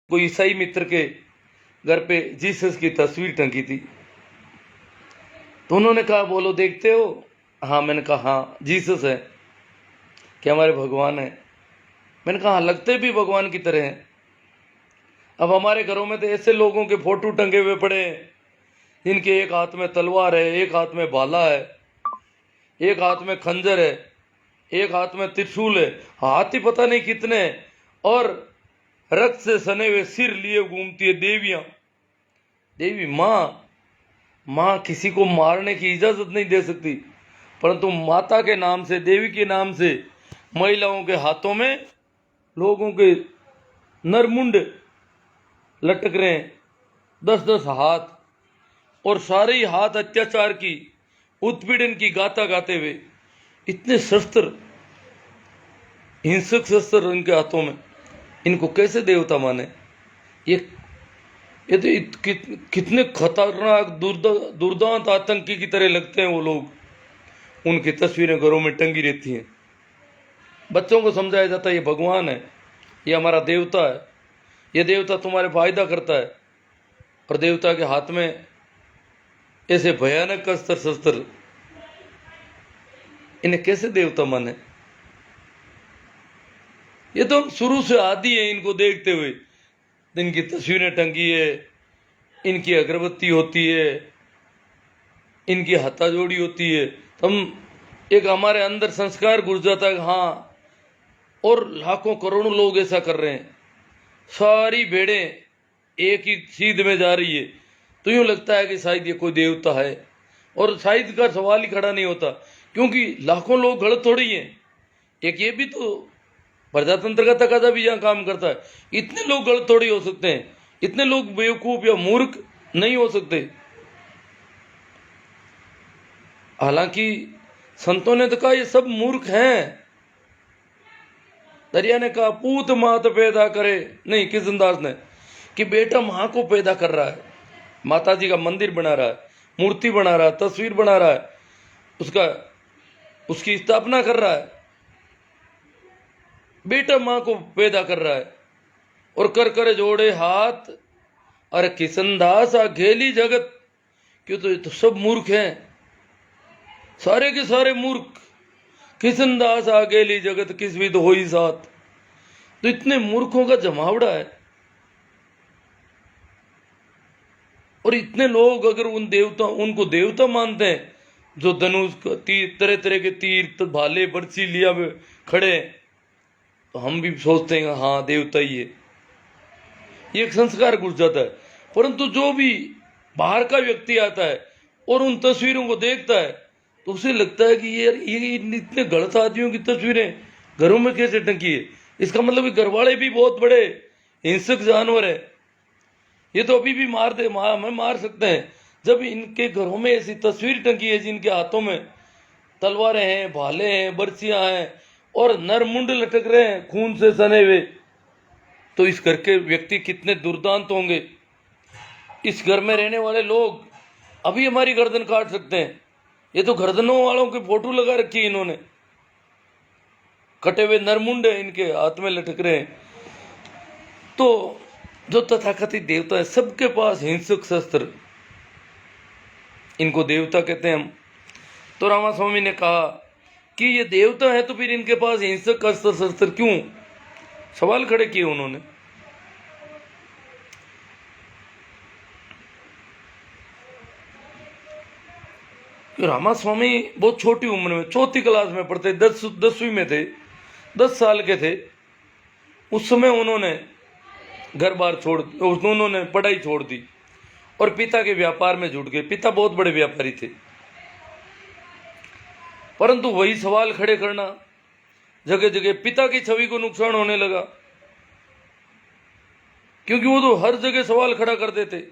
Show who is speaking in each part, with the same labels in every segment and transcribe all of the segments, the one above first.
Speaker 1: कोई ईसाई मित्र के घर पे जीसस की तस्वीर टंगी थी, तो उन्होंने कहा बोलो देखते हो? हाँ। मैंने कहा हाँ जीसस है, क्या हमारे भगवान है? मैंने कहा हाँ, लगते भी भगवान की तरह हैं। अब हमारे घरों में तो ऐसे लोगों के फोटो टंगे हुए पड़े हैं, इनके एक हाथ में तलवार है, एक हाथ में भाला है, एक हाथ में खंजर है, एक हाथ में त्रिशूल है, हाथ ही पता नहीं कितने हैं, और रक्त से सने हुए सिर लिए घूमती है देवियां। देवी माँ किसी को मारने की इजाजत नहीं दे सकती, परंतु माता के नाम से, देवी के नाम से महिलाओं के हाथों में लोगों के नरमुंड लटक रहे हैं, 10-10 हाथ, और सारे ही हाथ अत्याचार की, उत्पीड़न की गाथा गाते हुए। इतने शस्त्र, हिंसक शस्त्र उनके हाथों में, इनको कैसे देवता माने? ये तो कितने खतरनाक दुर्दांत आतंकी की तरह लगते हैं वो लोग। उनकी तस्वीरें घरों में टंगी रहती हैं। बच्चों को समझाया जाता है ये भगवान है, ये हमारा देवता है, ये देवता तुम्हारे फायदा करता है, और देवता के हाथ में ऐसे भयानक अस्त्र शस्त्र, इन्हें कैसे देवता माने? ये तो हम शुरू से आदी है इनको देखते हुए। इनकी तस्वीरें टंगी है, इनकी अगरबत्ती होती है, इनकी हथा जोड़ी होती है, तो हम एक हमारे अंदर संस्कार घुस जाता है हाँ, और लाखों करोड़ों लोग ऐसा कर रहे हैं। सारी भेड़ें एक ही सीध में जा रही है, तो यूं लगता है कि शायद ये कोई देवता है, और शायद का सवाल ही खड़ा नहीं होता, क्योंकि लाखों लोग गलत थोड़ी हैं। एक ये भी तो प्रजातंत्र का तकाजा भी यहाँ काम करता है। इतने लोग गलत थोड़ी हो सकते हैं, इतने लोग बेवकूफ या मूर्ख नहीं हो सकते। हालांकि संतों ने तो कहा ये सब मूर्ख हैं। दरिया ने कहा पूत मात पैदा करे, नहीं किशनदास ने, कि बेटा मां को पैदा कर रहा है, माता जी का मंदिर बना रहा है, मूर्ति बना रहा है, तस्वीर बना रहा है, उसकी स्थापना कर रहा है। बेटा मां को पैदा कर रहा है, और कर कर जोड़े हाथ, अरे किशनदास अकेली जगत, क्यों? तो ये तो सब मूर्ख हैं, सारे के सारे मूर्ख। किशनदास अकेली जगत किस विद होई साथ। तो इतने मूर्खों का जमावड़ा है, और इतने लोग अगर उनको देवता मानते हैं, जो धनुष तीर, तरह तरह के तीर भाले बरसी लिया खड़े, तो हम भी सोचते हैं हाँ देवता ही है। ये एक संस्कार घुस जाता है। परंतु जो भी बाहर का व्यक्ति आता है और उन तस्वीरों को देखता है, तो उसे लगता है कि ये इतने गलत आदमियों की तस्वीरें घरों में कैसे टंकी है? इसका मतलब घर वाले भी बहुत बड़े हिंसक जानवर है। ये तो अभी भी हमें मार सकते हैं। जब इनके घरों में ऐसी तस्वीर टंकी है जिनके हाथों में तलवारें हैं, भाले हैं, बरसियां हैं, और नरमुंड लटक रहे हैं खून से सने हुए, तो इस घर के व्यक्ति कितने दुर्दांत होंगे। इस घर में रहने वाले लोग अभी हमारी गर्दन काट सकते हैं। ये तो गर्दनों वालों की फोटो लगा रखी है इन्होंने, कटे हुए नरमुंड है इनके हाथ में लटक रहे हैं। तो जो तथाकथित देवता है, सबके पास हिंसक शस्त्र, इनको देवता कहते हैं हम। तो रामास्वामी ने कहा कि ये देवता है तो फिर इनके पास हिंसक अस्त्र शस्त्र क्यों? सवाल खड़े किए उन्होंने। रामास्वामी बहुत छोटी उम्र में, चौथी क्लास में पढ़ते, 10वीं में थे, 10 साल के थे। उस समय उन्होंने घर बार उन्होंने पढ़ाई छोड़ दी और पिता के व्यापार में जुट गए। पिता बहुत बड़े व्यापारी थे, परंतु वही सवाल खड़े करना, जगह जगह पिता की छवि को नुकसान होने लगा, क्योंकि वो तो हर जगह सवाल खड़ा कर देते,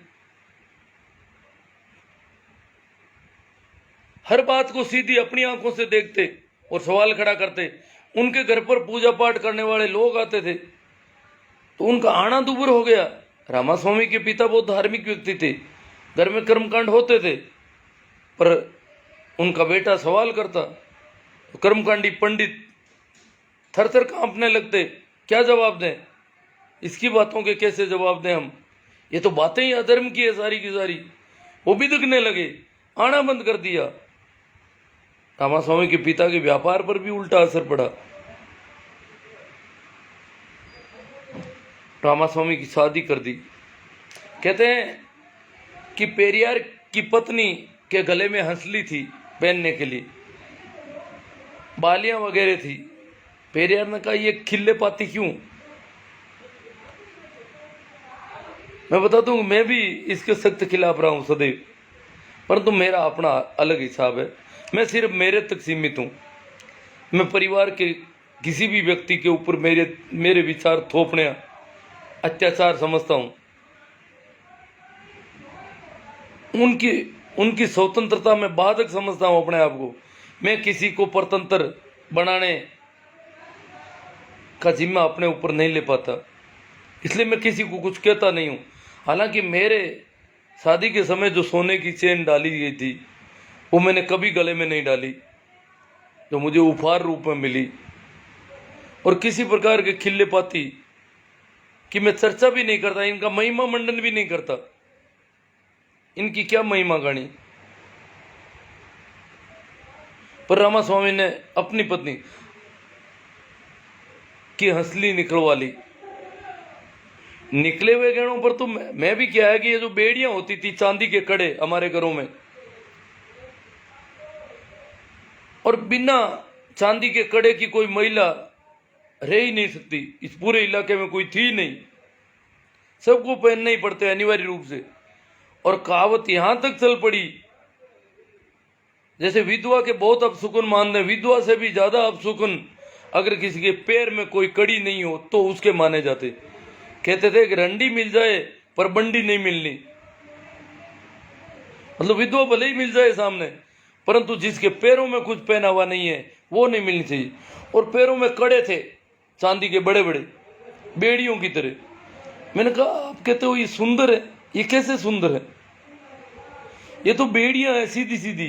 Speaker 1: हर बात को सीधी अपनी आंखों से देखते और सवाल खड़ा करते। उनके घर पर पूजा पाठ करने वाले लोग आते थे, तो उनका आना दूभर हो गया। रामास्वामी के पिता बहुत धार्मिक व्यक्ति थे, घर में कर्मकांड होते थे, पर उनका बेटा सवाल करता तो कर्मकांडी पंडित थर थर कांपने लगते, क्या जवाब दें। इसकी बातों के कैसे जवाब दें हम? ये तो बातें ही अधर्म की है सारी की सारी। वो भी दिखने लगे, आना बंद कर दिया। रामास्वामी के पिता के व्यापार पर भी उल्टा असर पड़ा। रामास्वामी की शादी कर दी। कहते हैं कि पेरियार की पत्नी के गले में हंसली थी पहनने के लिए, बालियां वगैरह थी। पेरियार ने कहा ये खिल्ले पाती क्यों? मैं बता दूं, मैं भी इसके सख्त खिलाफ रहा हूं सदैव, परंतु मेरा अपना अलग हिसाब है। मैं सिर्फ मेरे तक सीमित हूं। मैं परिवार के किसी भी व्यक्ति के ऊपर मेरे विचार थोपने अत्याचार समझता हूं। उनकी स्वतंत्रता में बाधक समझता हूं अपने आप को। मैं किसी को परतंत्र बनाने का जिम्मा अपने ऊपर नहीं ले पाता, इसलिए मैं किसी को कुछ कहता नहीं हूं। हालांकि मेरे शादी के समय जो सोने की चेन डाली गई थी वो मैंने कभी गले में नहीं डाली, जो मुझे उपहार रूप में मिली। और किसी प्रकार के खिल्ले पाती कि मैं चर्चा भी नहीं करता, इनका महिमा मंडन भी नहीं करता। इनकी क्या महिमा गानी? पर रामास्वामी ने अपनी पत्नी की हंसली निकलवा ली। निकले हुए गहनों पर तो मैं भी क्या है कि ये जो बेड़ियां होती थी चांदी के कड़े हमारे घरों में, और बिना चांदी के कड़े की कोई महिला रह ही नहीं सकती। इस पूरे इलाके में कोई थी नहीं, सबको पहनने ही पड़ते अनिवार्य रूप से। और कहावत यहां तक चल पड़ी, जैसे विधवा के बहुत अपशुकुन मान दें, विधवा से भी ज्यादा अपशुकुन अगर किसी के पैर में कोई कड़ी नहीं हो तो उसके माने जाते। कहते थे कि रंडी मिल जाए पर बंडी नहीं मिलनी। मतलब विधवा भले ही मिल जाए सामने, परंतु जिसके पैरों में कुछ पहना हुआ नहीं है वो नहीं मिलनी चाहिए। और पैरों में कड़े थे चांदी के बड़े बड़े, बेड़ियों की तरह। मैंने कहा आप कहते हो ये सुंदर है, ये कैसे सुंदर है? ये तो बेड़ियां हैं सीधी सीधी।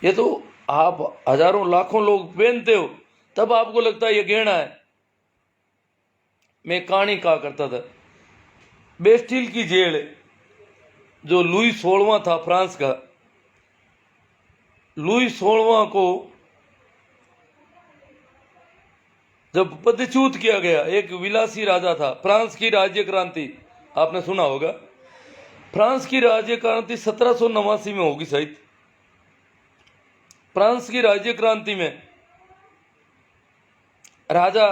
Speaker 1: ये तो आप हजारों लाखों लोग पहनते हो तब आपको लगता है ये गहना है। मैं कहानी कहा करता था, बेस्टिल की जेल, जो लुई 16वां था फ्रांस का, लुई 16वां को जब पदच्युत किया गया, एक विलासी राजा था। फ्रांस की राज्य क्रांति आपने सुना होगा। फ्रांस की राज्य क्रांति 1789 में होगी शायद। फ्रांस की राज्य क्रांति में राजा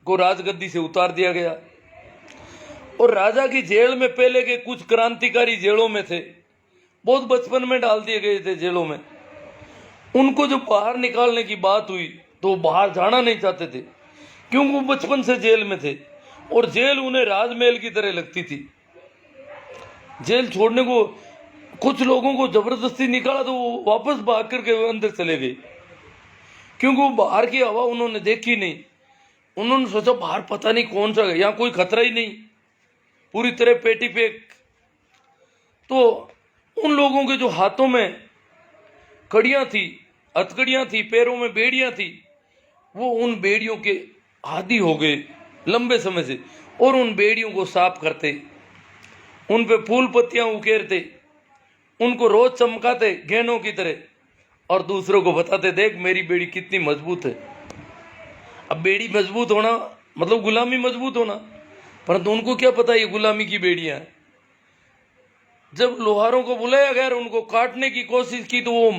Speaker 1: को राजगद्दी से उतार दिया गया और राजा की जेल में पहले के कुछ क्रांतिकारी जेलों में थे, बहुत बचपन में डाल दिए गए थे जेलों में। उनको जो बाहर निकालने की बात हुई तो बाहर जाना नहीं चाहते थे, क्योंकि वो बचपन से जेल में थे और जेल उन्हें राजमहल की तरह लगती थी। जेल छोड़ने को कुछ लोगों को जबरदस्ती निकाला तो वो वापस भाग करके अंदर चले गए, क्योंकि वो बाहर की हवा उन्होंने देखी नहीं। उन्होंने सोचा बाहर पता नहीं कौन सा है, यहाँ कोई खतरा ही नहीं, पूरी तरह पेटी पैक। तो उन लोगों के जो हाथों में कड़ियां थी, हथकड़ियां थी, पैरों में बेड़ियां थी, वो उन बेड़ियों के आदी हो गए लंबे समय से और उन बेड़ियों को साफ करते, उन पे फूल पत्तियां उकेरते, उनको रोज चमकाते गहनों की तरह और दूसरों को बताते देख मेरी बेड़ी कितनी मजबूत है। अब बेड़ी मजबूत होना मतलब गुलामी मजबूत होना, परंतु उनको क्या पता ये गुलामी की बेड़ियां हैं। जब लोहारों को बुलाया गया और उनको काटने की कोशिश की तो वो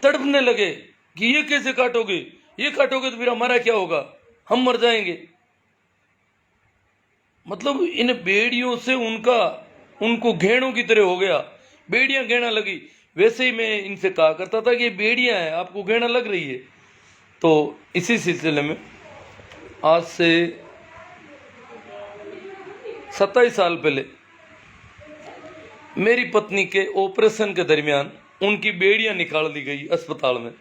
Speaker 1: तड़पने लगे कि ये कैसे काटोगे, ये काटोगे तो फिर हमारा क्या होगा, हम मर जाएंगे। मतलब इन बेड़ियों से उनको घेड़ों की तरह हो गया, बेड़ियां घेना लगी। वैसे ही मैं इनसे कहा करता था कि ये बेड़ियां हैं, आपको घेना लग रही है। तो इसी सिलसिले में आज से 27 साल पहले मेरी पत्नी के ऑपरेशन के दरमियान उनकी बेड़ियां निकाल दी गई अस्पताल में।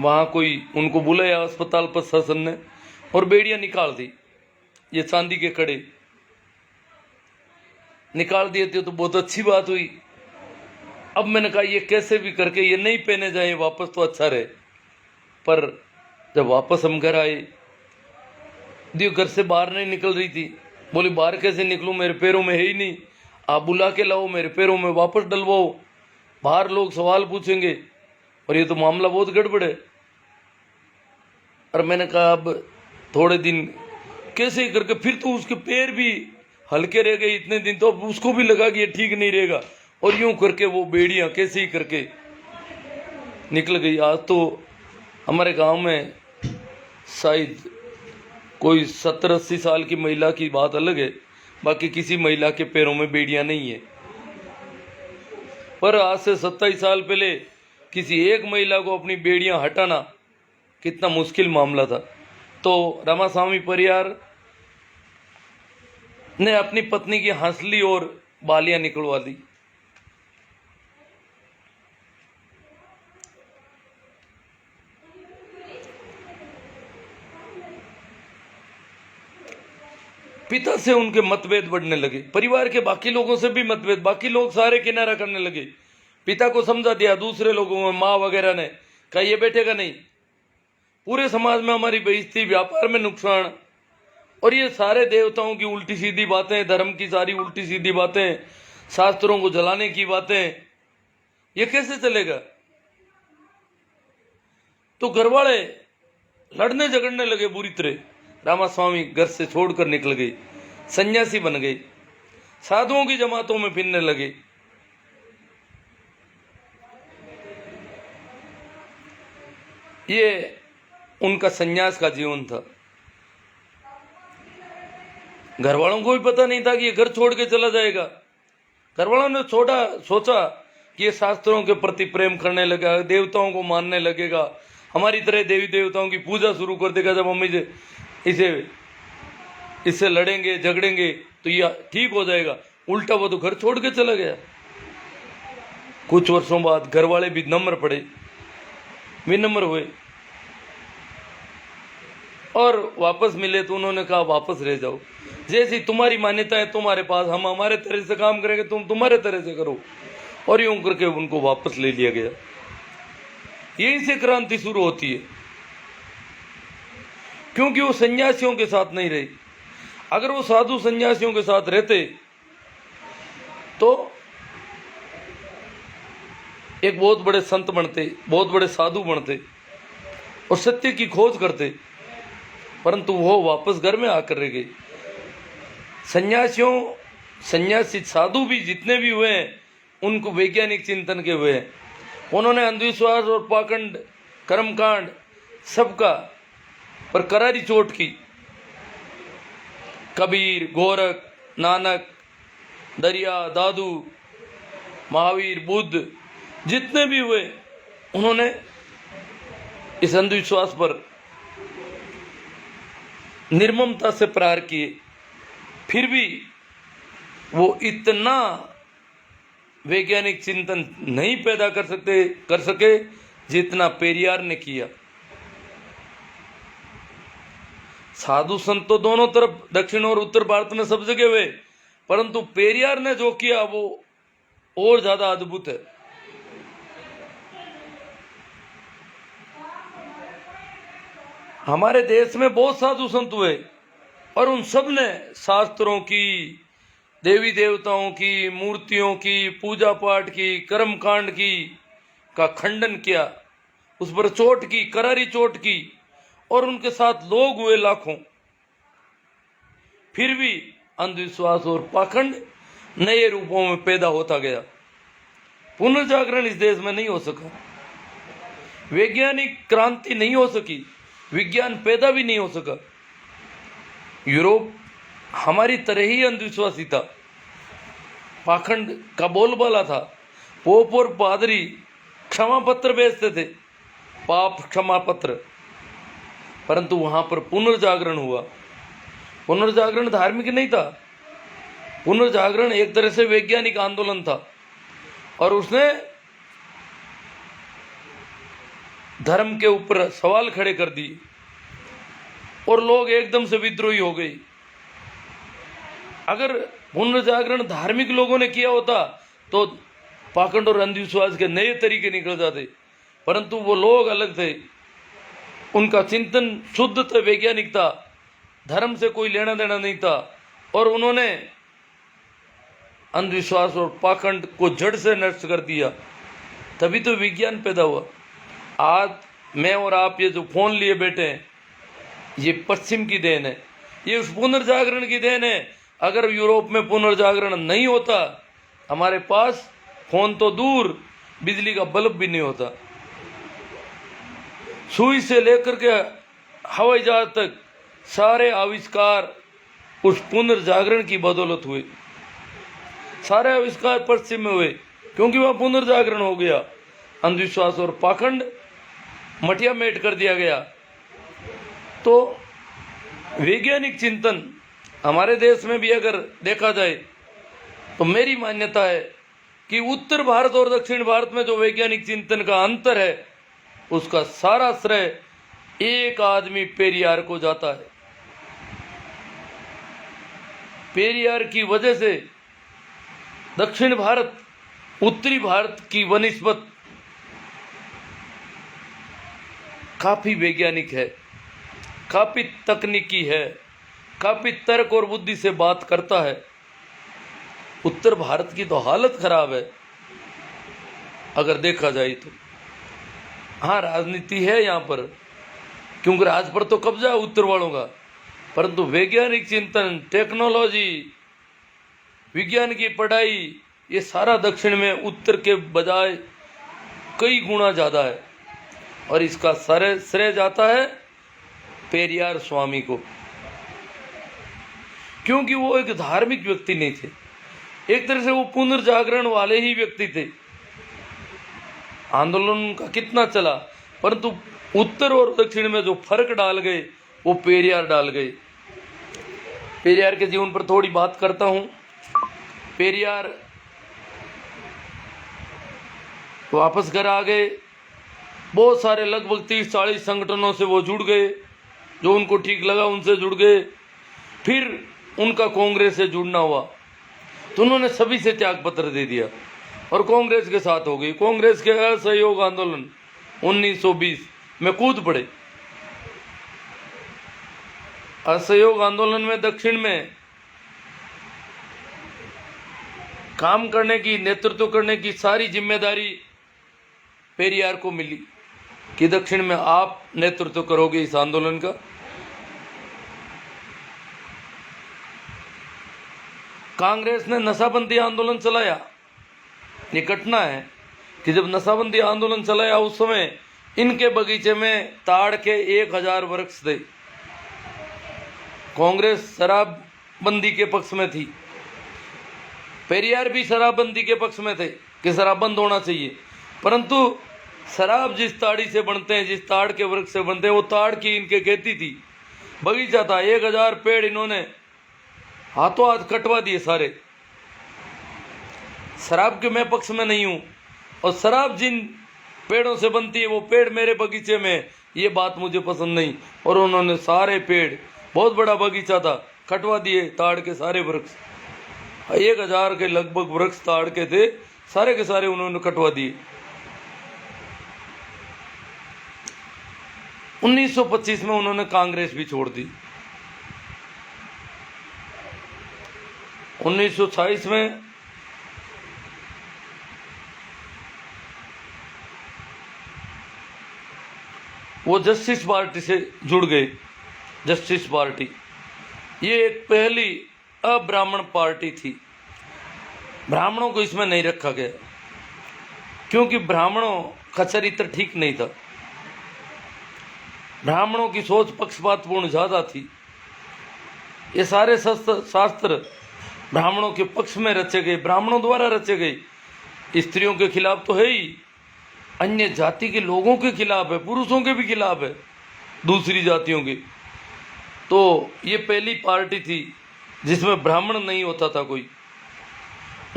Speaker 1: वहां कोई उनको बुलाया अस्पताल प्रशासन ने और बेड़ियां निकाल दी। ये चांदी के कड़े निकाल दिए थे तो बहुत अच्छी बात हुई। अब मैंने कहा ये कैसे भी करके ये नहीं पहने जाए वापस तो अच्छा रहे। पर जब वापस हम घर आए, दियो घर से बाहर नहीं निकल रही थी। बोली बाहर कैसे निकलूं, मेरे पैरों में है ही नहीं, आप बुला के लाओ, मेरे पैरों में वापस डलवाओ, बाहर लोग सवाल पूछेंगे और ये तो मामला बहुत गड़बड़ है। और मैंने कहा अब थोड़े दिन कैसे ही करके, फिर तो उसके पैर भी हल्के रह गए इतने दिन, तो अब उसको भी लगा कि ये ठीक नहीं रहेगा, और यूं करके वो बेड़ियां कैसे ही करके निकल गई। आज तो हमारे गांव में शायद कोई 70-80 साल की महिला की बात अलग है, बाकी किसी महिला के पैरों में बेड़ियां नहीं है। पर आज से 27 साल पहले किसी एक महिला को अपनी बेड़ियां हटाना कितना मुश्किल मामला था। तो रामास्वामी परियार ने अपनी पत्नी की हंसली और बालियां निकलवा दी। पिता से उनके मतभेद बढ़ने लगे, परिवार के बाकी लोगों से भी मतभेद, बाकी लोग सारे किनारा करने लगे। पिता को समझा दिया, दूसरे लोगों में माँ वगैरह ने कहा ये बैठेगा नहीं, पूरे समाज में हमारी बेइज्जती, व्यापार में नुकसान, और ये सारे देवताओं की उल्टी सीधी बातें, धर्म की सारी उल्टी सीधी बातें, शास्त्रों को जलाने की बातें, ये कैसे चलेगा। तो घरवाले लड़ने झगड़ने लगे बुरी तरह। रामास्वामी घर से छोड़कर निकल गए, सन्यासी बन गए, साधुओं की जमातों में फिरने लगे। ये उनका सन्यास का जीवन था। घर वालों को भी पता नहीं था कि ये घर छोड़ के चला जाएगा। घर वालों ने सोचा कि ये शास्त्रों के प्रति प्रेम करने लगा, देवताओं को मानने लगेगा, हमारी तरह देवी देवताओं की पूजा शुरू कर देगा। जब हम इससे लड़ेंगे झगड़ेंगे तो ये ठीक हो जाएगा। उल्टा वो तो घर छोड़ के चला गया। कुछ वर्षों बाद घर वाले भी नम्र पड़े, विनम्र हुए और वापस मिले तो उन्होंने कहा वापस रह जाओ, जैसी तुम्हारी मान्यता है तुम्हारे पास, हम हमारे तरह से काम करेंगे, तुम तुम्हारे तरह से करो। और यूं करके उनको वापस ले लिया गया। यहीं से क्रांति शुरू होती है, क्योंकि वो सन्यासियों के साथ नहीं रहे। अगर वो साधु सन्यासियों के साथ रहते तो एक बहुत बड़े संत बनते, बहुत बड़े साधु बनते और सत्य की खोज करते, परंतु वो वापस घर में आकर रह गए। सन्यासी साधु भी जितने भी हुए हैं उनको वैज्ञानिक चिंतन के हुए हैं। उन्होंने अंधविश्वास और पाखंड, कर्मकांड सबका पर करारी चोट की। कबीर, गोरख, नानक, दरिया, दादू, महावीर, बुद्ध जितने भी हुए, उन्होंने इस अंधविश्वास पर निर्ममता से प्रहार किए। फिर भी वो इतना वैज्ञानिक चिंतन नहीं पैदा कर सके जितना पेरियार ने किया। साधु संत तो दोनों तरफ, दक्षिण और उत्तर भारत में सब जगह हुए, परंतु पेरियार ने जो किया वो और ज्यादा अद्भुत है। हमारे देश में बहुत साधु संत हुए और उन सब ने शास्त्रों की, देवी देवताओं की, मूर्तियों की, पूजा पाठ की, कर्म कांड की का खंडन किया, उस पर चोट की, करारी चोट की, और उनके साथ लोग हुए लाखों। फिर भी अंधविश्वास और पाखंड नए रूपों में पैदा होता गया। पुनर्जागरण इस देश में नहीं हो सका, वैज्ञानिक क्रांति नहीं हो सकी, विज्ञान पैदा भी नहीं हो सका। यूरोप हमारी तरह ही अंधविश्वासी था, पाखंड का बोलबाला था। पोप और पादरी क्षमा पत्र भेजते थे, पाप क्षमा पत्र, परंतु वहां पर पुनर्जागरण हुआ। पुनर्जागरण धार्मिक नहीं था, पुनर्जागरण एक तरह से वैज्ञानिक आंदोलन था और उसने धर्म के ऊपर सवाल खड़े कर दिए और लोग एकदम से विद्रोही हो गए। अगर पुनर्जागरण धार्मिक लोगों ने किया होता तो पाखंड और अंधविश्वास के नए तरीके निकल जाते, परंतु वो लोग अलग थे, उनका चिंतन शुद्ध था, वैज्ञानिक था, धर्म से कोई लेना देना नहीं था, और उन्होंने अंधविश्वास और पाखंड को जड़ से नष्ट कर दिया। तभी तो विज्ञान पैदा हुआ। आज मैं और आप ये जो फोन लिए बैठे हैं, ये पश्चिम की देन है, ये उस पुनर्जागरण की देन है। अगर यूरोप में पुनर्जागरण नहीं होता, हमारे पास फोन तो दूर, बिजली का बल्ब भी नहीं होता। सुई से लेकर के हवाई जहाज तक सारे आविष्कार उस पुनर्जागरण की बदौलत हुए। सारे आविष्कार पश्चिम में हुए, क्योंकि वह पुनर्जागरण हो गया। अंधविश्वास और पाखंड मटिया मेट कर दिया गया। तो वैज्ञानिक चिंतन हमारे देश में भी अगर देखा जाए तो मेरी मान्यता है कि उत्तर भारत और दक्षिण भारत में जो वैज्ञानिक चिंतन का अंतर है, उसका सारा श्रेय एक आदमी पेरियार को जाता है। पेरियार की वजह से दक्षिण भारत उत्तरी भारत की वनिस्पत काफी वैज्ञानिक है, काफी तकनीकी है, काफी तर्क और बुद्धि से बात करता है। उत्तर भारत की तो हालत खराब है अगर देखा जाए तो। हाँ, राजनीति है यहाँ पर, क्योंकि राज पर तो कब्जा है उत्तर वालों का, परंतु वैज्ञानिक चिंतन, टेक्नोलॉजी, विज्ञान की पढ़ाई, ये सारा दक्षिण में उत्तर के बजाय कई गुना ज़्यादा है। और इसका श्रेय जाता है पेरियार स्वामी को, क्योंकि वो एक धार्मिक व्यक्ति नहीं थे, एक तरह से वो पुनर्जागरण वाले ही व्यक्ति थे। आंदोलन का कितना चला, परंतु उत्तर और दक्षिण में जो फर्क डाल गए वो पेरियार डाल गए। पेरियार के जीवन पर थोड़ी बात करता हूं। पेरियार वापस घर आ गए। बहुत सारे लगभग 30-40 संगठनों से वो जुड़ गए, जो उनको ठीक लगा उनसे जुड़ गए। फिर उनका कांग्रेस से जुड़ना हुआ, तो उन्होंने सभी से त्याग पत्र दे दिया और कांग्रेस के साथ हो गई। कांग्रेस के असहयोग आंदोलन 1920 में कूद पड़े। असहयोग आंदोलन में दक्षिण में काम करने की, नेतृत्व करने की सारी जिम्मेदारी पेरियार को मिली कि दक्षिण में आप नेतृत्व करोगे इस आंदोलन का। कांग्रेस ने नशाबंदी आंदोलन चलाया। ये घटना है कि जब नशाबंदी आंदोलन चलाया उस समय इनके बगीचे में ताड़ के 1000 वृक्ष थे। कांग्रेस शराबबंदी के पक्ष में थी, पेरियार भी शराबबंदी के पक्ष में थे कि शराब बंद होना चाहिए, परंतु शराब जिस ताड़ी से बनते हैं, जिस ताड़ के वृक्ष से बनते हैं, वो ताड़ की इनके खेती थी, बगीचा था। 1000 पेड़ इन्होंने हाथों हाथ कटवा दिए सारे। शराब के मैं पक्ष में नहीं हूँ, और शराब जिन पेड़ों से बनती है वो पेड़ मेरे बगीचे में, ये बात मुझे पसंद नहीं। और उन्होंने सारे पेड़, बहुत बड़ा बगीचा था, कटवा दिए ताड़ के सारे वृक्ष। 1000 के लगभग वृक्ष ताड़ के थे, सारे के सारे उन्होंने कटवा दिए। 1925 में उन्होंने कांग्रेस भी छोड़ दी। 1926 में वो जस्टिस पार्टी से जुड़ गए। जस्टिस पार्टी ये एक पहली अब्राह्मण पार्टी थी। ब्राह्मणों को इसमें नहीं रखा गया, क्योंकि ब्राह्मणों का चरित्र ठीक नहीं था। ब्राह्मणों की सोच पक्षपातपूर्ण ज़्यादा थी। ये सारे शास्त्र ब्राह्मणों के पक्ष में रचे गए, ब्राह्मणों द्वारा रचे गए। स्त्रियों के खिलाफ तो है ही, अन्य जाति के लोगों के खिलाफ है, पुरुषों के भी खिलाफ है, दूसरी जातियों के। तो ये पहली पार्टी थी जिसमें ब्राह्मण नहीं होता था कोई।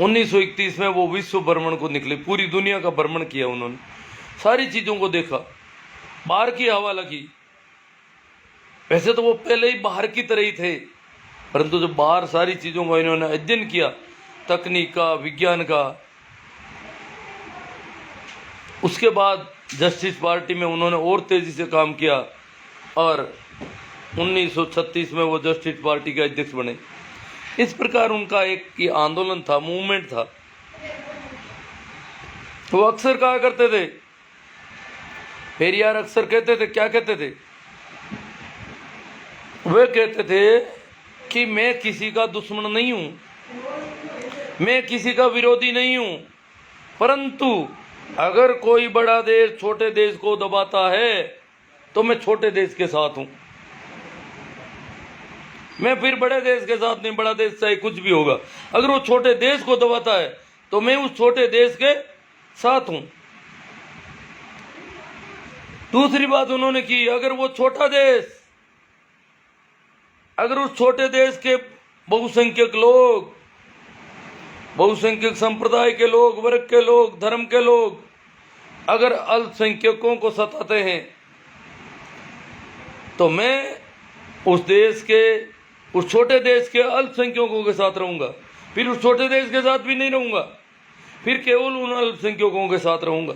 Speaker 1: 1931 में वो विश्व भ्रमण को निकले, पूरी दुनिया का भ्रमण किया उन्होंने, सारी चीज़ों को देखा, बाहर की हवा लगी। वैसे तो वो पहले ही बाहर की तरह ही थे, परंतु जब बाहर सारी चीज़ों का इन्होंने अध्ययन किया, तकनीक का, विज्ञान का, उसके बाद जस्टिस पार्टी में उन्होंने और तेज़ी से काम किया और 1936 में वो जस्टिस पार्टी के अध्यक्ष बने। इस प्रकार उनका एक ये आंदोलन था, मूवमेंट था। वो अक्सर कहा करते थे, पेरियार अक्सर कहते थे, क्या कहते थे? वे कहते थे कि मैं किसी का दुश्मन नहीं हूं, मैं किसी का विरोधी नहीं हूं, परंतु अगर कोई बड़ा देश छोटे देश को दबाता है तो मैं छोटे देश के साथ हूं। मैं फिर बड़े देश के साथ नहीं, बड़ा देश चाहे कुछ भी होगा, अगर वो छोटे देश को दबाता है तो मैं उस छोटे देश के साथ हूं। दूसरी बात उन्होंने की, अगर वो छोटा देश, अगर उस छोटे देश के बहुसंख्यक लोग, बहुसंख्यक संप्रदाय के लोग, वर्ग के लोग, धर्म के लोग अगर अल्पसंख्यकों को सताते हैं तो मैं उस देश के, उस छोटे देश के अल्पसंख्यकों के साथ रहूंगा। फिर उस छोटे देश के साथ भी नहीं रहूंगा, फिर केवल उन अल्पसंख्यकों के साथ रहूंगा।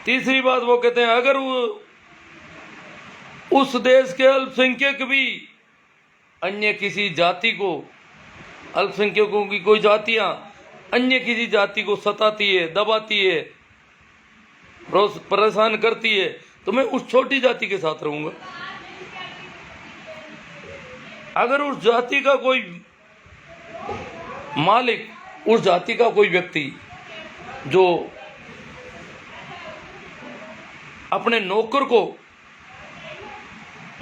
Speaker 1: तीसरी बात वो कहते हैं, अगर वो उस देश के अल्पसंख्यक भी अन्य किसी जाति को, अल्पसंख्यकों की कोई जातियां अन्य किसी जाति को सताती है, दबाती है, परेशान करती है, तो मैं उस छोटी जाति के साथ रहूंगा। अगर उस जाति का कोई मालिक, उस जाति का कोई व्यक्ति जो अपने नौकर को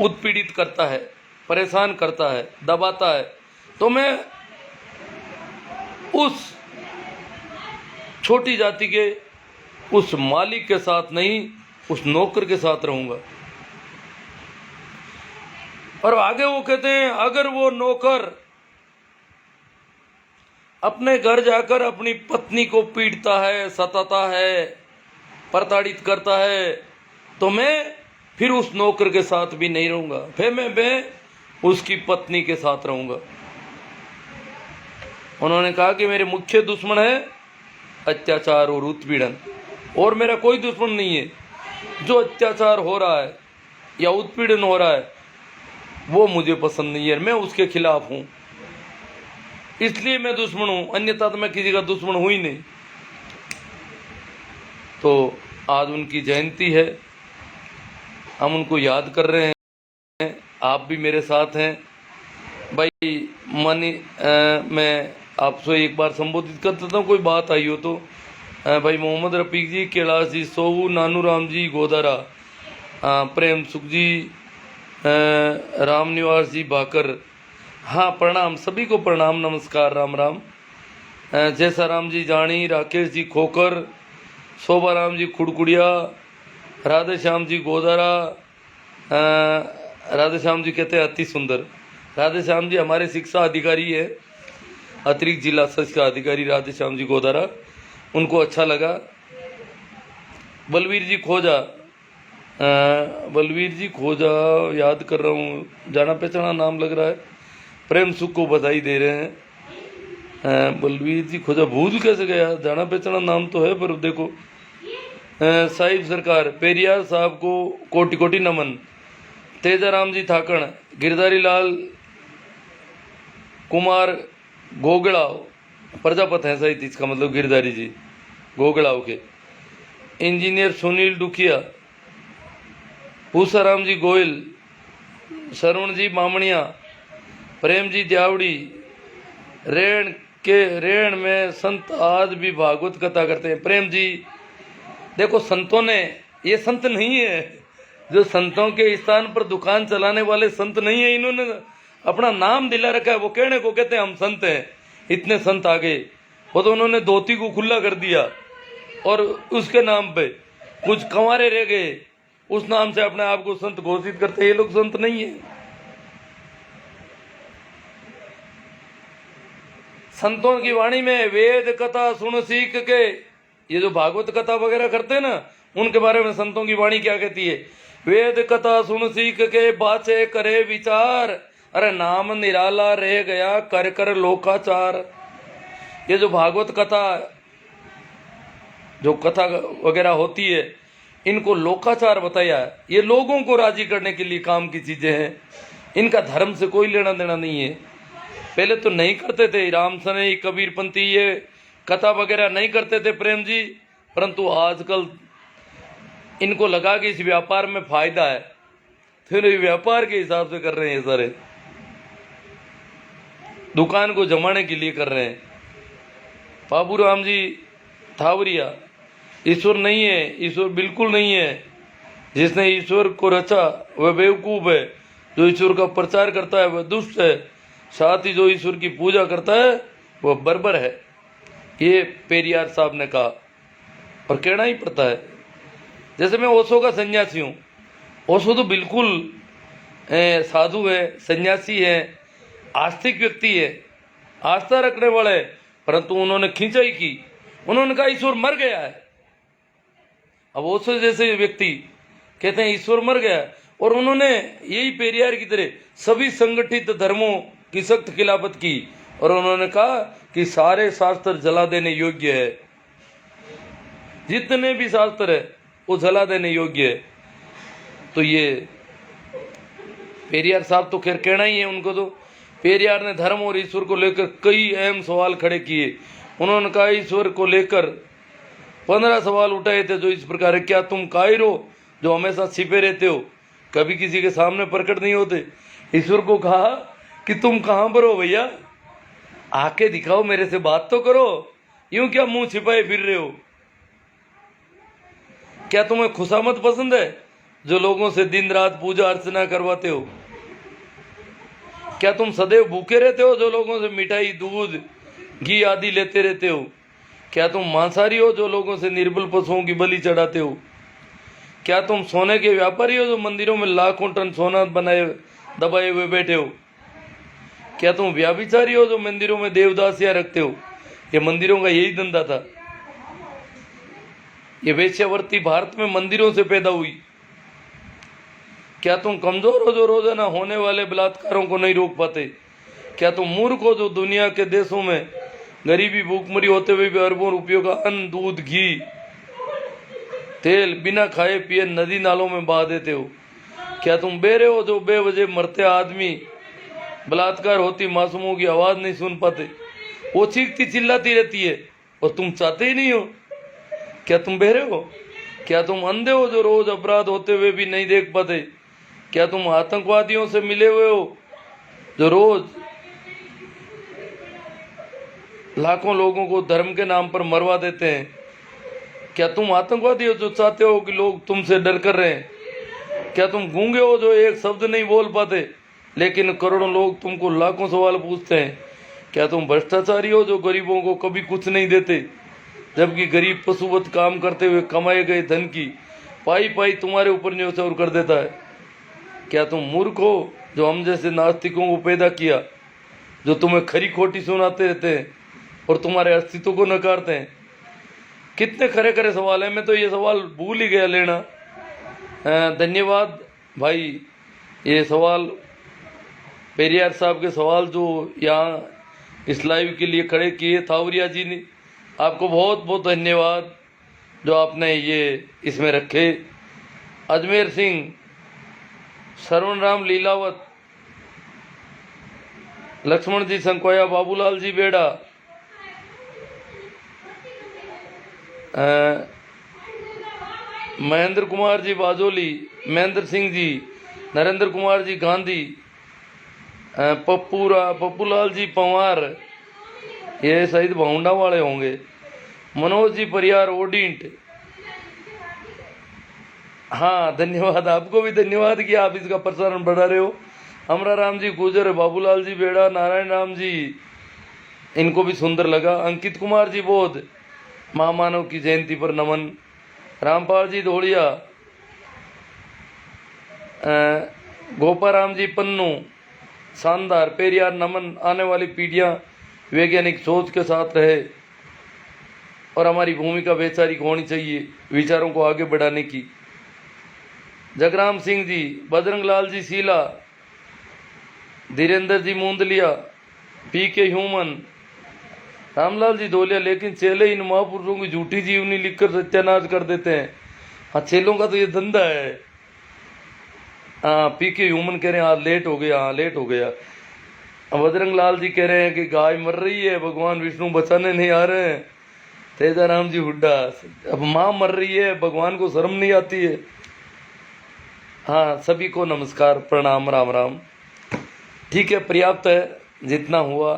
Speaker 1: उत्पीड़ित करता है, परेशान करता है, दबाता है, तो मैं उस छोटी जाति के उस मालिक के साथ नहीं, उस नौकर के साथ रहूंगा। और आगे वो कहते हैं, अगर वो नौकर अपने घर जाकर अपनी पत्नी को पीटता है, सताता है, प्रताड़ित करता है, तो मैं फिर उस नौकर के साथ भी नहीं रहूंगा, फिर मैं उसकी पत्नी के साथ रहूंगा। उन्होंने कहा कि मेरे मुख्य दुश्मन है अत्याचार और उत्पीड़न, और मेरा कोई दुश्मन नहीं है। जो अत्याचार हो रहा है या उत्पीड़न हो रहा है वो मुझे पसंद नहीं है, मैं उसके खिलाफ हूं, इसलिए मैं दुश्मन हूं, अन्यथा तो मैं किसी का दुश्मन हूं ही नहीं। तो आज उनकी जयंती है, हम उनको याद कर रहे हैं, आप भी मेरे साथ हैं। भाई मैं आपसे एक बार संबोधित कर देता हूँ, कोई बात आई हो तो। भाई मोहम्मद रफीक जी, कैलाश जी, सोहू, नानू राम जी, गोदारा, प्रेम सुख जी, राम निवास जी, भाकर, हाँ प्रणाम, सभी को प्रणाम, नमस्कार, राम राम। जैसा राम जी जानी, राकेश जी खोकर, शोभा राम जी खुड़कुड़िया, राधे श्याम जी गोदारा, राधे श्याम जी कहते हैं अति सुंदर। राधे श्याम जी हमारे शिक्षा अधिकारी है, अतिरिक्त जिला शिक्षा अधिकारी राधे श्याम जी गोदारा, उनको अच्छा लगा। बलवीर जी खोजा, बलवीर जी खोजा, याद कर रहा हूँ, जाना पहचाना नाम लग रहा है, प्रेम सुख को बधाई दे रहे हैं। बलवीर जी खोजा, भूल कैसे गया, जाना पहचाना नाम तो है, पर देखो साहिब सरकार, पेरियार साहब को कोटि कोटि नमन। तेजाराम जी थाकण, गिरधारी लाल कुमार गोगड़ाव, प्रजापत हैं सहित, इसका मतलब गिरधारी जी गोगड़ाव के। इंजीनियर सुनील डुकिया, पूसाराम जी गोयल, शरण जी मामणिया, प्रेम जी द्यावड़ी, रेण में संत आज भी भागवत कथा करते हैं। प्रेम जी, देखो संतों ने, ये संत नहीं है जो संतों के स्थान पर दुकान चलाने वाले संत नहीं है, इन्होंने अपना नाम दिला रखा है, वो कहने को कहते हैं हम संत हैं। इतने संत आ गए, वो तो उन्होंने धोती को खुला कर दिया और उसके नाम पे कुछ कंवारे रह गए, उस नाम से अपने आप को संत घोषित करते। ये लोग संत नहीं है। संतों की वाणी में वेद कथा सुन सीख के, ये जो भागवत कथा वगैरह करते हैं ना, उनके बारे में संतों की वाणी क्या कहती है? वेद कथा सुन सीख के बाचे करे विचार, अरे नाम निराला रह गया कर कर लोकाचार। ये जो भागवत कथा, जो कथा वगैरह होती है, इनको लोकाचार बताया। ये लोगों को राजी करने के लिए काम की चीजें हैं, इनका धर्म से कोई लेना देना नहीं है। पहले तो नहीं करते थे, राम सनई कबीरपंथी ये कथा वगैरह नहीं करते थे प्रेम जी, परंतु आजकल इनको लगा कि इस व्यापार में फायदा है, फिर ये व्यापार के हिसाब से कर रहे हैं, सारे दुकान को जमाने के लिए कर रहे हैं। बाबू राम जी थावरिया, ईश्वर नहीं है, ईश्वर बिल्कुल नहीं है। जिसने ईश्वर को रचा वह बेवकूफ है, जो ईश्वर का प्रचार करता है वह दुष्ट है, साथ ही जो ईश्वर की पूजा करता है वह बर्बर है। ये पेरियार साहब ने कहा और कहना ही पड़ता है। जैसे मैं ओशो का सन्यासी हूँ, ओशो तो बिल्कुल साधु है, सन्यासी है, आस्तिक व्यक्ति है, आस्था रखने वाला है, परंतु उन्होंने खिंचाई की, उन्होंने कहा ईश्वर मर गया है। अब ओशो जैसे व्यक्ति कहते हैं ईश्वर मर गया, और उन्होंने यही पेरियार की तरह सभी संगठित धर्मों की सख्त खिलाफत की, और उन्होंने कहा कि सारे शास्त्र जला देने योग्य है, जितने भी शास्त्र है वो जला देने योग्य है। तो ये पेरियार साहब तो खैर कहना ही है उनको। तो पेरियार ने धर्म और ईश्वर को लेकर कई अहम सवाल खड़े किए। उन्होंने कहा ईश्वर को लेकर 15 सवाल उठाए थे जो इस प्रकार है, क्या तुम कायर हो जो हमेशा छिपे रहते हो, कभी किसी के सामने प्रकट नहीं होते। ईश्वर को कहा कि तुम कहाँ पर हो भैया, आके दिखाओ, मेरे से बात तो करो, यूं क्या मुंह छिपाए फिर रहे हो। क्या तुम्हें खुशामद पसंद है जो लोगों से दिन रात पूजा अर्चना करवाते हो। क्या तुम सदैव भूखे रहते हो जो लोगों से मिठाई दूध घी आदि लेते रहते हो। क्या तुम मांसाहारी हो जो लोगों से निर्बल पशुओं की बलि चढ़ाते हो। क्या तुम सोने के व्यापारी हो जो मंदिरों में लाखों टन सोना बनाए दबाए हुए बैठे हो। क्या तुम व्याभिचारी हो जो मंदिरों में देवदासियां रखते हो। ये मंदिरों का यही धंधा था। ये वेश्यावृत्ति भारत में मंदिरों से पैदा हुई। क्या तुम कमजोर हो जो रोजाना होने वाले बलात्कारों को नहीं रोक पाते। क्या तुम मूर्ख हो जो दुनिया के देशों में गरीबी भूखमरी होते हुए भी अरबों रुपयों का अन्न दूध घी तेल बिना खाए पिए नदी नालों में बहा देते हो। क्या तुम बेरे हो जो बेवजह मरते आदमी बलात्कार होती मासूमों की आवाज नहीं सुन पाते। वो चीखती चिल्लाती रहती है और तुम चाहते ही नहीं हो। क्या तुम बहरे हो। क्या तुम अंधे हो जो रोज अपराध होते हुए भी नहीं देख पाते। क्या तुम आतंकवादियों से मिले हुए हो जो रोज लाखों लोगों को धर्म के नाम पर मरवा देते हैं। क्या तुम आतंकवादी हो जो चाहते हो कि लोग तुमसे डर कर रहे हैं। क्या तुम गूंगे हो जो एक शब्द नहीं बोल पाते लेकिन करोड़ों लोग तुमको लाखों सवाल पूछते हैं। क्या तुम भ्रष्टाचारी हो जो गरीबों को कभी कुछ नहीं देते जबकि गरीब पशुवत काम करते हुए कमाए गए धन की पाई पाई तुम्हारे ऊपर न्योछावर कर देता है। क्या तुम मूर्ख हो जो हम जैसे नास्तिकों को पैदा किया जो तुम्हें खरी खोटी सुनाते रहते हैं और तुम्हारे अस्तित्व को नकारते हैं। कितने खरे खरे सवाल हैं। मैं तो ये सवाल भूल ही गया लेना। धन्यवाद भाई। ये सवाल पेरियार साहब के सवाल जो यहाँ इस लाइव के लिए खड़े किए थावरिया जी ने, आपको बहुत बहुत धन्यवाद जो आपने ये इसमें रखे। अजमेर सिंह, श्रवण राम लीलावत, लक्ष्मण जी संकोया, बाबूलाल जी बेड़ा, महेंद्र कुमार जी बाजोली, महेंद्र सिंह जी, नरेंद्र कुमार जी गांधी, पप्पूलाल जी पंवार, ये शायद भाउंडा वाले होंगे, मनोज जी परियार ओडिंट। हाँ धन्यवाद, आपको भी धन्यवाद कि आप इसका प्रसारण बढ़ा रहे हो। अमरा राम जी गुजर, बाबूलाल जी बेड़ा, नारायण राम जी, इनको भी सुंदर लगा। अंकित कुमार जी बोध, महामानव की जयंती पर नमन। रामपाल जी धोड़िया, गोपाराम जी पन्नू, शानदार। पेरियार नमन। आने वाली पीढ़ियां वैज्ञानिक सोच के साथ रहे और हमारी भूमिका वैचारिक होनी चाहिए विचारों को आगे बढ़ाने की। जगराम सिंह जी, बजरंग लाल जी सीला, धीरेन्द्र जी मूंदलिया, पी के ह्यूमन, रामलाल जी धोलिया। लेकिन चेले इन महापुरुषों की झूठी जीवनी लिखकर सत्यानाश कर देते हैं। हाँ चेलों का तो ये धंधा है। हाँ पी के ह्यूमन कह रहे हैं हाँ लेट हो गया, हाँ लेट हो गया। अब बजरंग लाल जी कह रहे हैं कि गाय मर रही है, भगवान विष्णु बचाने नहीं आ रहे हैं। तेजाराम जी हुड्डा, अब माँ मर रही है, भगवान को शर्म नहीं आती है। हाँ सभी को नमस्कार, प्रणाम, राम राम। ठीक है, पर्याप्त है, जितना हुआ